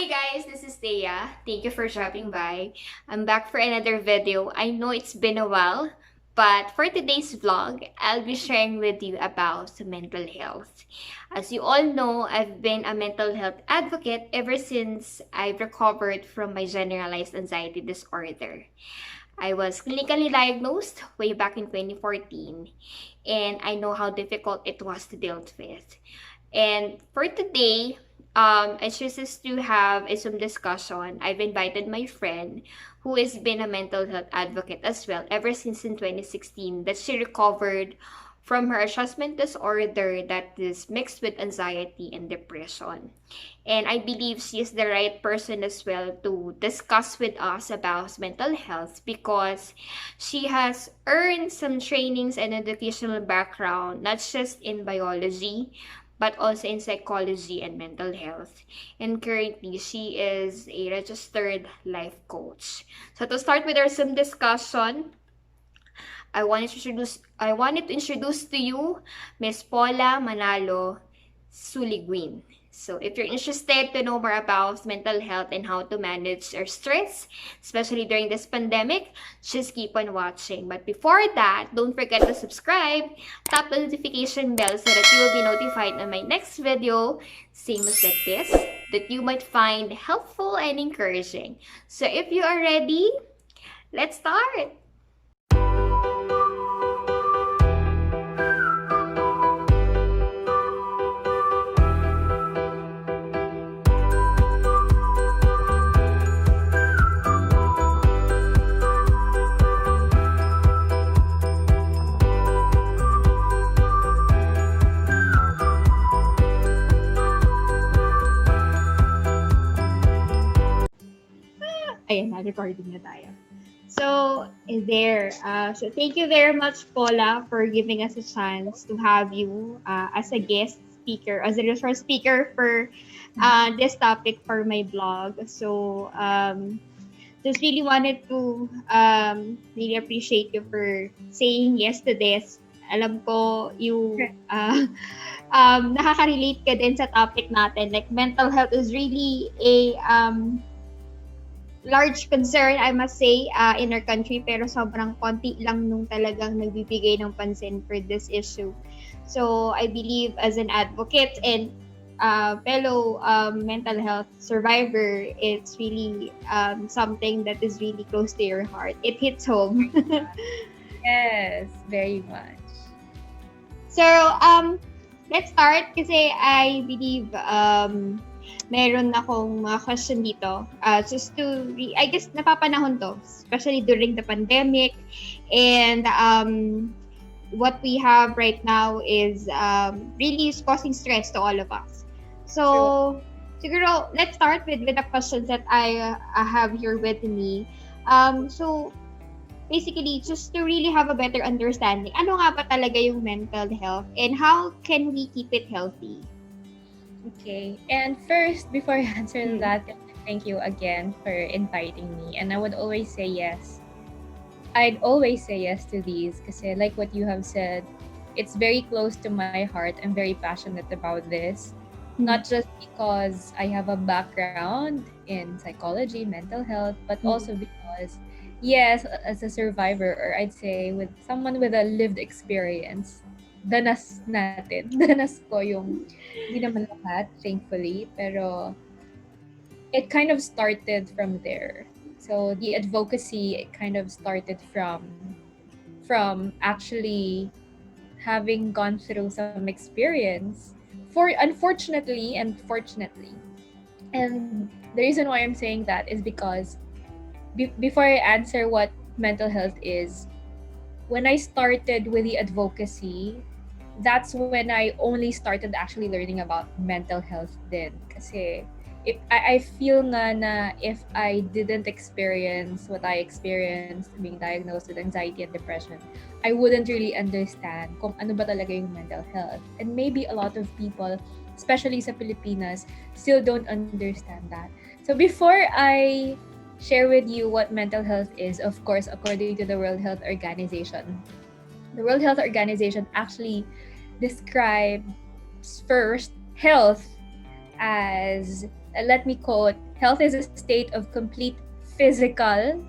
guys, this is Thea. Thank you for dropping by. I'm back for another video. I know it's been a while, but for today's vlog, I'll be sharing with you about mental health. As you all know, I've been a mental health advocate ever since I've recovered from my generalized anxiety disorder. I was clinically diagnosed way back in 2014, and I know how difficult it was to deal with. And for today, I chooses to have a Zoom discussion. I've invited my friend who has been a mental health advocate as well ever since in 2016 that she recovered from her adjustment disorder that is mixed with anxiety and depression. And I believe she is the right person as well to discuss with us about mental health because she has earned some trainings and educational background, not just in biology, but also in psychology and mental health. And currently, she is a registered life coach. So to start with our some discussion, I wanted to introduce to you Miss Paula Manalo Suliguin. So if you're interested to know more about mental health and how to manage your stress, especially during this pandemic, just keep on watching. But before that, don't forget to subscribe, tap the notification bell so that you will be notified on my next video, same as like this, that you might find helpful and encouraging. So if you are ready, let's start! Ayan, na-recording na tayo. So, so thank you very much, Paula, for giving us a chance to have you as a guest speaker, as a resource speaker for this topic for my blog. So, just really wanted to really appreciate you for saying yes to this. Alam ko, you nakaka-relate ka din sa topic natin. Like, mental health is really a large concern, I must say, in our country, pero sobrang konti lang nung talagang nagbibigay ng pansin for this issue. So, I believe as an advocate and fellow mental health survivor, it's really something that is really close to your heart. It hits home. Yes, very much. So, let's start kasi I believe meron akong mga question dito. Just to, I guess, napapanahon to, especially during the pandemic. And what we have right now is really is causing stress to all of us. So, siguro, let's start with the questions that I have here with me. So, basically, just to really have a better understanding, ano nga ba talaga yung mental health and how can we keep it healthy? Okay. And first, before I answer that, thank you again for inviting me. And I would always say yes. I'd always say yes to these because, like what you have said, it's very close to my heart. I'm very passionate about this. Not just because I have a background in psychology, mental health, but also because, yes, as a survivor, or I'd say with someone with a lived experience, danas natin. Danas ko yung, hindi naman lahat, thankfully, pero it kind of started from there. So the advocacy, it kind of started from actually having gone through some experience, for unfortunately and fortunately. And the reason why I'm saying that is because before I answer what mental health is, when I started with the advocacy, that's when I only started actually learning about mental health then. Kasi I feel nga na if I didn't experience what I experienced being diagnosed with anxiety and depression, I wouldn't really understand kung ano ba talaga yung mental health. And maybe a lot of people, especially sa Pilipinas, still don't understand that. So before I share with you what mental health is, of course, according to the World Health Organization. The World Health Organization actually describes first health as let me quote, health is a state of complete physical,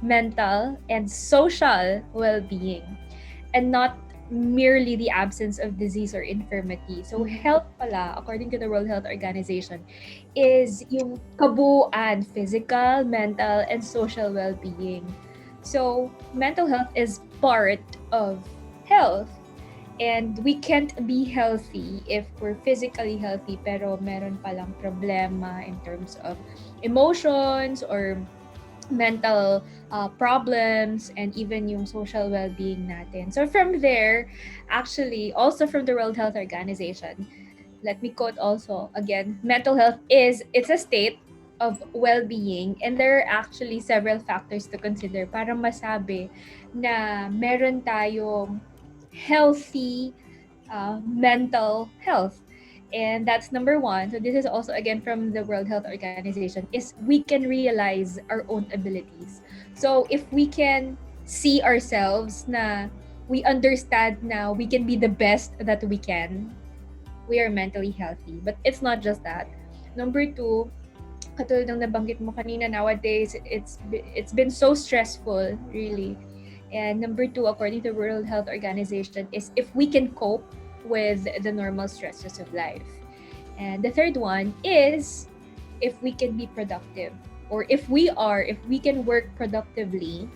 mental, and social well-being, and not merely the absence of disease or infirmity. So Mhm. health pala, according to the World Health Organization, is yung kabuuan, physical, mental, and social well-being. So mental health is part of health. And we can't be healthy if we're physically healthy pero meron palang problema in terms of emotions or mental problems and even yung social well-being natin. So from there, actually, also from the World Health Organization, let me quote also again, mental health it's a state of well-being, and there are actually several factors to consider para masabi na meron tayong healthy mental health. And that's number one. So this is also again from the World Health Organization, is we can realize our own abilities. So if we can see ourselves na we understand now we can be the best that we can, we are mentally healthy. But it's not just that. Number two, katulad ng nabanggit mo kanina, nowadays it's been so stressful, really. And number two, according to World Health Organization, is if we can cope with the normal stresses of life. And the third one is if we can be productive, or if we can work productively.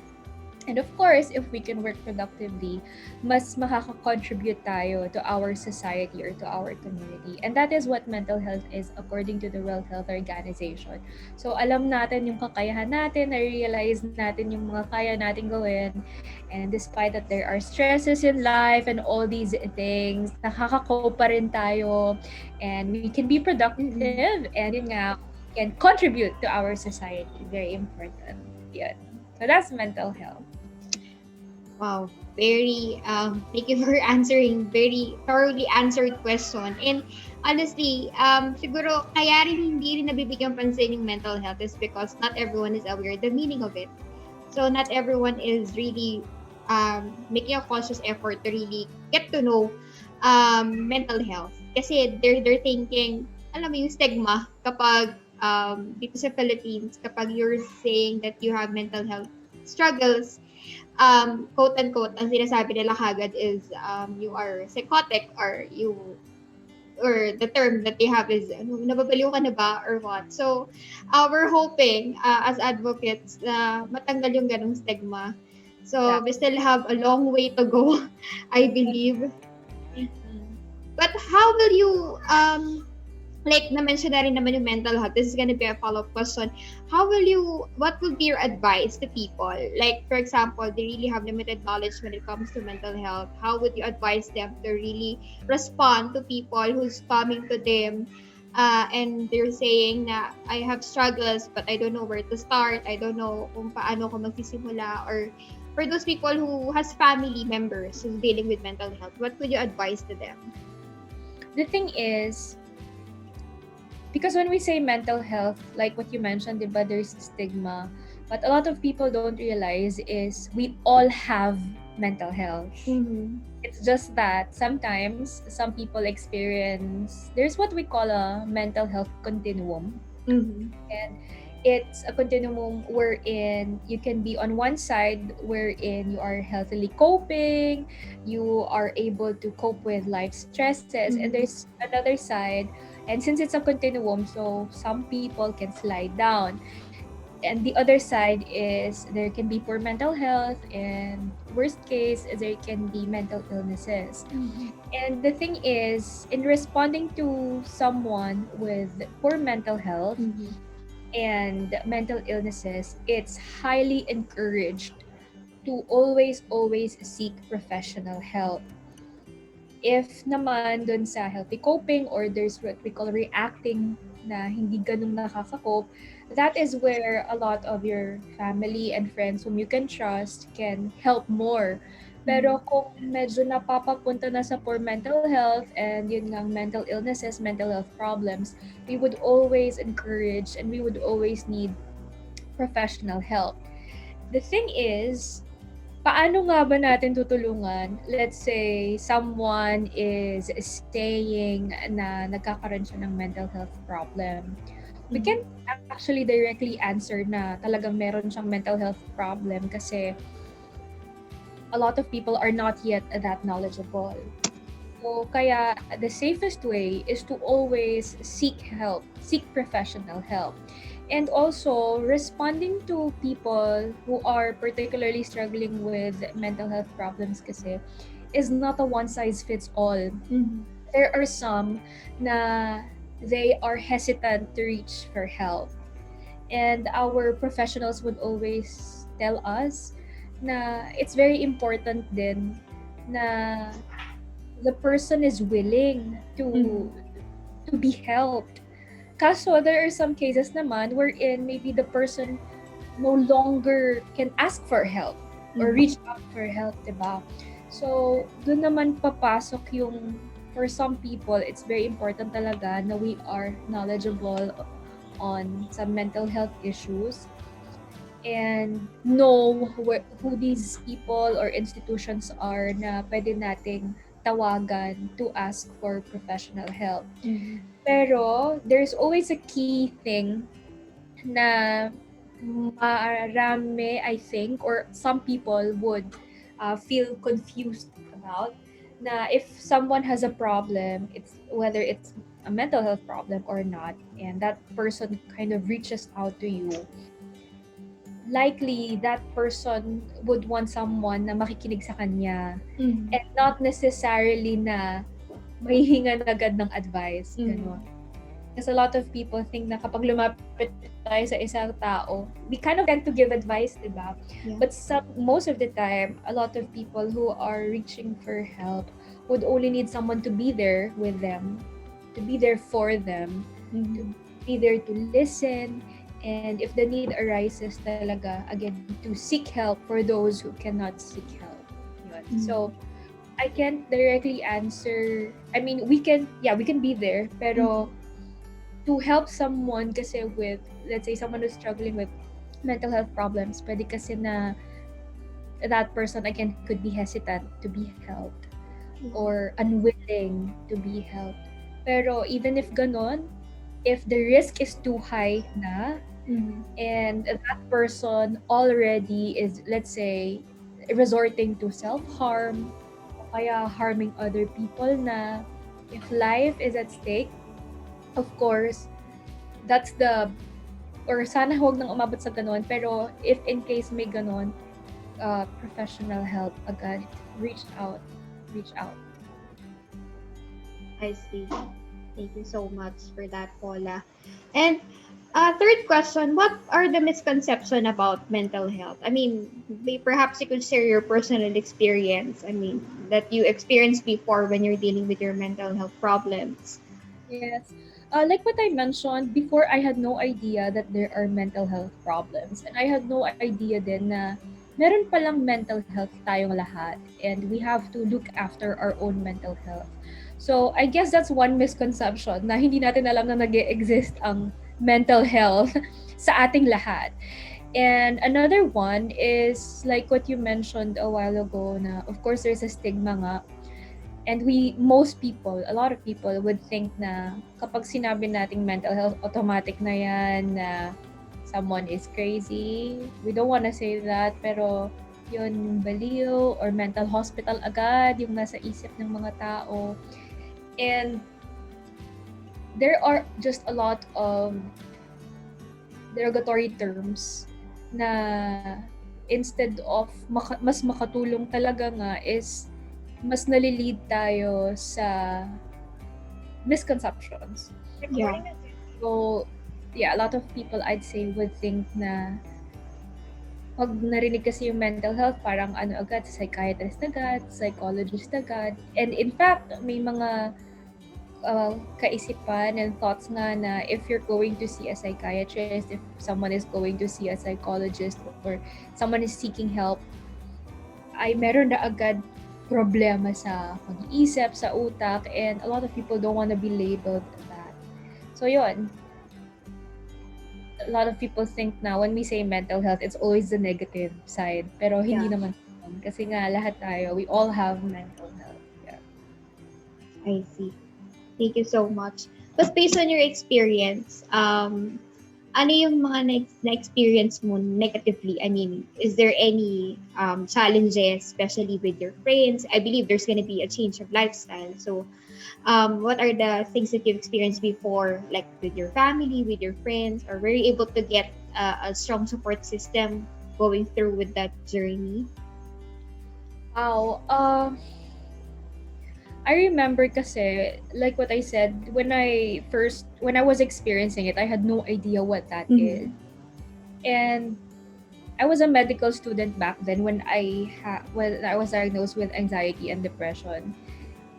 And of course, if we can work productively, mas makaka-contribute tayo to our society or to our community. And that is what mental health is according to the World Health Organization. So alam natin yung kakayahan natin, na-realize natin yung mga kaya natin gawin. And despite that there are stresses in life and all these things, nakaka-cope pa rin tayo. And we can be productive, Mhm. and yun nga, can contribute to our society. Very important. Yun. So that's mental health. Wow, very thank you for answering very thoroughly answered question. And honestly, siguro kaya rin hindi rin nabibigyan pansin yung mental health is because not everyone is aware the meaning of it. So not everyone is really making a conscious effort to really get to know mental health. Kasi they're thinking, alam mo yung stigma kapag dito sa Philippines, kapag you're saying that you have mental health struggles, quote unquote, ang sinasabi nila kagad is you are psychotic, or you, or the term that they have is ano, nababaliw ka na ba or what. So we're hoping as advocates na matanggal yung ganong stigma. So we Exactly. still have a long way to go, I believe. Mhm. But how will you like na-mention na rin naman yung mental health, this is gonna be a follow-up question. How will you, what would be your advice to people? Like, for example, they really have limited knowledge when it comes to mental health. How would you advise them to really respond to people who's coming to them and they're saying na, I have struggles, but I don't know where to start. I don't know kung paano ko magsisimula. Or for those people who has family members who's dealing with mental health, what would you advise to them? The thing is, because when we say mental health, like what you mentioned, diba, there's stigma. But a lot of people don't realize is we all have mental health. Mm-hmm. It's just that sometimes some people experience, there's what we call a mental health continuum. Mm-hmm. And it's a continuum wherein you can be on one side wherein you are healthily coping, you are able to cope with life stresses, and Mm-hmm. there's another side. And since it's a continuum, so some people can slide down. And the other side is there can be poor mental health, and worst case there can be mental illnesses. Mm-hmm. And the thing is, in responding to someone with poor mental health Mm-hmm. and mental illnesses, it's highly encouraged to always seek professional help. If naman dun sa healthy coping, or there's what we call reacting na hindi ganun nakaka-cope, that is where a lot of your family and friends whom you can trust can help more. Mm-hmm. Pero kung medyo napapapunta na sa poor mental health and yun nga mental illnesses, mental health problems, we would always encourage and we would always need professional help. The thing is, paano nga ba natin tutulungan? Let's say someone is saying na nagkakaroon siya ng mental health problem. We can actually directly answer na talagang meron siyang mental health problem kasi a lot of people are not yet that knowledgeable. So, kaya the safest way is to always seek help, seek professional help. And also, responding to people who are particularly struggling with mental health problems kasi is not a one size fits all. There are some na they are hesitant to reach for help. And our professionals would always tell us na it's very important din na the person is willing to be helped. Kaso there are some cases naman wherein maybe the person no longer can ask for help or reach out for help, diba? So, doon naman papasok yung for some people, it's very important talaga na we are knowledgeable on some mental health issues and know who these people or institutions are na pwede nating tawagan to ask for professional help. Pero there's always a key thing na marami, I think, or some people would feel confused about na if someone has a problem, it's whether it's a mental health problem or not, and that person kind of reaches out to you, likely that person would want someone na makikinig sa kanya and not necessarily na mahihinga na agad ng advice. Ganon. Because a lot of people think na kapag lumapit tayo sa isang tao, we kind of tend to give advice, diba? Yeah. But most of the time, a lot of people who are reaching for help would only need someone to be there with them, to be there for them, to be there to listen, and if the need arises talaga, again, to seek help for those who cannot seek help. Yun. So, I can't directly answer, I mean, we can be there, pero to help someone kasi with, let's say, someone who's struggling with mental health problems, pwede kasi na that person, again, could be hesitant to be helped or unwilling to be helped. Pero even if ganon, if the risk is too high na, and that person already is, let's say, resorting to self-harm, kaya harming other people na, if life is at stake, of course, that's or sana huwag nang umabot sa ganon, pero if in case may ganon, professional help agad, reach out. I see. Thank you so much for that, Paula. And third question, what are the misconceptions about mental health? I mean, perhaps you could share your personal experience, that you experienced before when you're dealing with your mental health problems. Yes. Like what I mentioned, before I had no idea that there are mental health problems. And I had no idea din na meron palang mental health tayong lahat. And we have to look after our own mental health. So, I guess that's one misconception na hindi natin alam na nag-exist ang mental health sa ating lahat. And another one is like what you mentioned a while ago na of course there's a stigma nga. And a lot of people would think na kapag sinabi nating mental health, automatic na yan na someone is crazy. We don't want to say that, pero yun yung baliw or mental hospital agad yung nasa isip ng mga tao. And there are just a lot of derogatory terms na instead of mas makatulong talaga nga is mas nalilid tayo sa misconceptions. Yeah. So, yeah, a lot of people I'd say would think na pag narinig kasi yung mental health, parang agad, psychiatrist agad, psychologist agad. And in fact, may mga kaisipan and thoughts nga na if you're going to see a psychiatrist, if someone is going to see a psychologist, or someone is seeking help, ay meron na agad problema sa pag-iisip, sa utak, and a lot of people don't want to be labeled that. So yun, a lot of people think na when we say mental health, it's always the negative side, pero hindi naman. Kasi nga lahat tayo, we all have mental health. Yeah. I see. Thank you so much. But based on your experience, ano yung mga na-experience mo negatively? I mean, is there any challenges, especially with your friends? I believe there's going to be a change of lifestyle. So, what are the things that you've experienced before, like with your family, with your friends, or were you able to get a strong support system going through with that journey? Wow. I remember kasi, like what I said, when I was experiencing it, I had no idea what that is. Mm-hmm. And I was a medical student back then when I was diagnosed with anxiety and depression.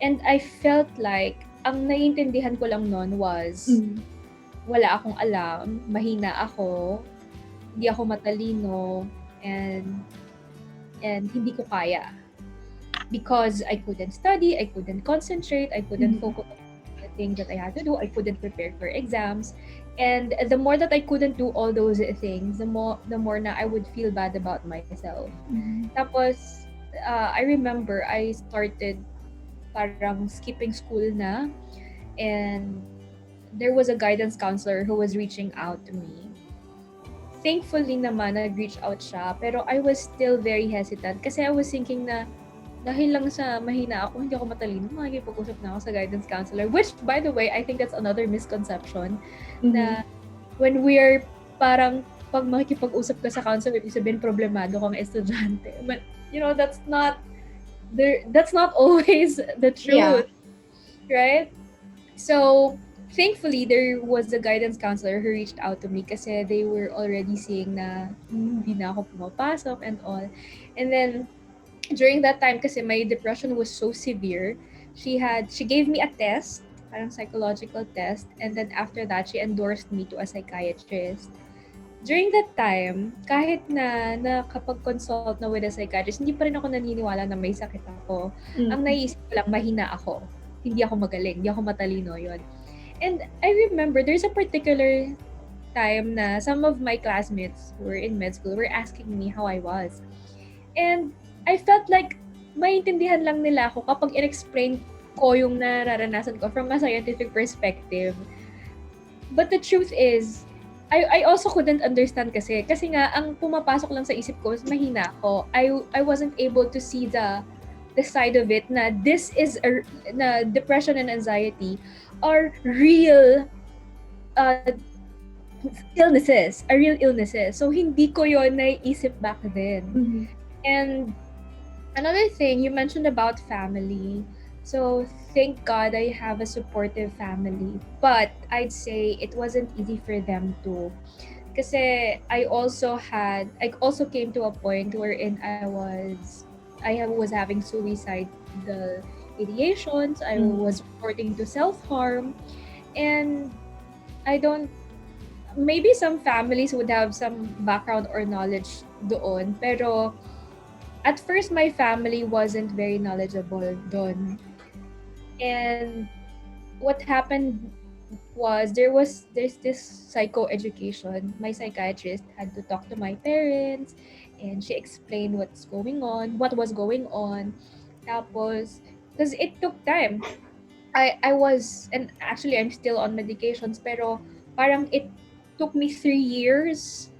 And I felt like ang naiintindihan ko lang noon was Mm-hmm. wala akong alam, mahina ako, hindi ako matalino, and hindi ko kaya. Because I couldn't study, I couldn't concentrate, I couldn't Mm-hmm. focus on the things that I had to do, I couldn't prepare for exams. And the more that I couldn't do all those things, the more na I would feel bad about myself. Mm-hmm. Tapos, I remember I started parang skipping school na, and there was a guidance counselor who was reaching out to me. Thankfully naman, nag-reach out siya, pero I was still very hesitant kasi I was thinking na dahil lang sa mahina ako, hindi ako matalino, makikipag-usap na ako sa guidance counselor. Which, by the way, I think that's another misconception Mm-hmm. na when we're parang pag makikipag-usap ka sa counselor, ibig sabihin problemado kang estudyante. But, that's not always the Yeah. truth, right? So, thankfully, there was a guidance counselor who reached out to me kasi they were already seeing na hindi na ako pumapasok and all. And then, during that time kasi my depression was so severe, she gave me a test, parang psychological test, and then after that, she endorsed me to a psychiatrist. During that time, kahit na nakapag-consult na with a psychiatrist, hindi pa rin ako naniniwala na may sakit ako. Ang Mm-hmm. naisip ko lang, mahina ako. Hindi ako magaling, hindi ako matalino, yon. And I remember there's a particular time na some of my classmates who were in med school were asking me how I was. And I felt like maintindihan lang nila ako kapag in-explain ko yung nararanasan ko from a scientific perspective. But the truth is, I also couldn't understand kasi nga ang pumapasok lang sa isip ko is mahina ako. I wasn't able to see the side of it na na depression and anxiety are real uh, real illnesses. So hindi ko yon naiisip back then. Mm-hmm. And another thing you mentioned about family. So thank God I have a supportive family. But I'd say it wasn't easy for them too. Kasi I also came to a point wherein I was having suicidal ideations. I Mm-hmm. was resorting to self-harm. And I don't maybe some families would have some background or knowledge doon. Pero at first, my family wasn't very knowledgeable doon. And what happened was there's this psychoeducation. My psychiatrist had to talk to my parents, and she explained what was going on. Tapos, because it took time. I was, and actually I'm still on medications, pero parang it took me 3 years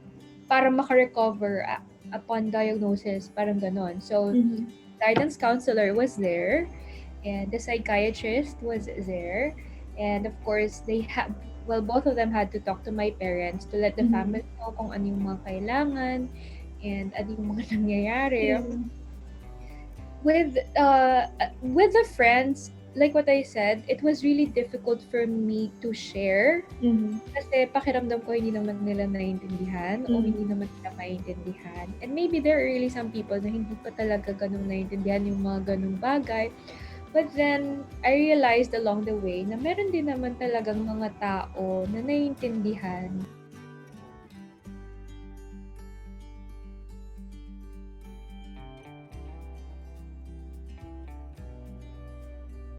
para makarecover upon diagnosis, parang ganon. So, Mm-hmm. guidance counselor was there, and the psychiatrist was there, and of course, both of them had to talk to my parents to let the Mm-hmm. family know kung ano yung mga kailangan, and ano yung mga nangyayari. Mm-hmm. With the friends, like what I said, it was really difficult for me to share Mm-hmm. kasi pakiramdam ko hindi naman nila naiintindihan o hindi naman nila maintindihan. And maybe there are really some people na hindi pa talaga ganun naiintindihan yung mga ganung bagay. But then, I realized along the way na meron din naman talagang mga tao na naiintindihan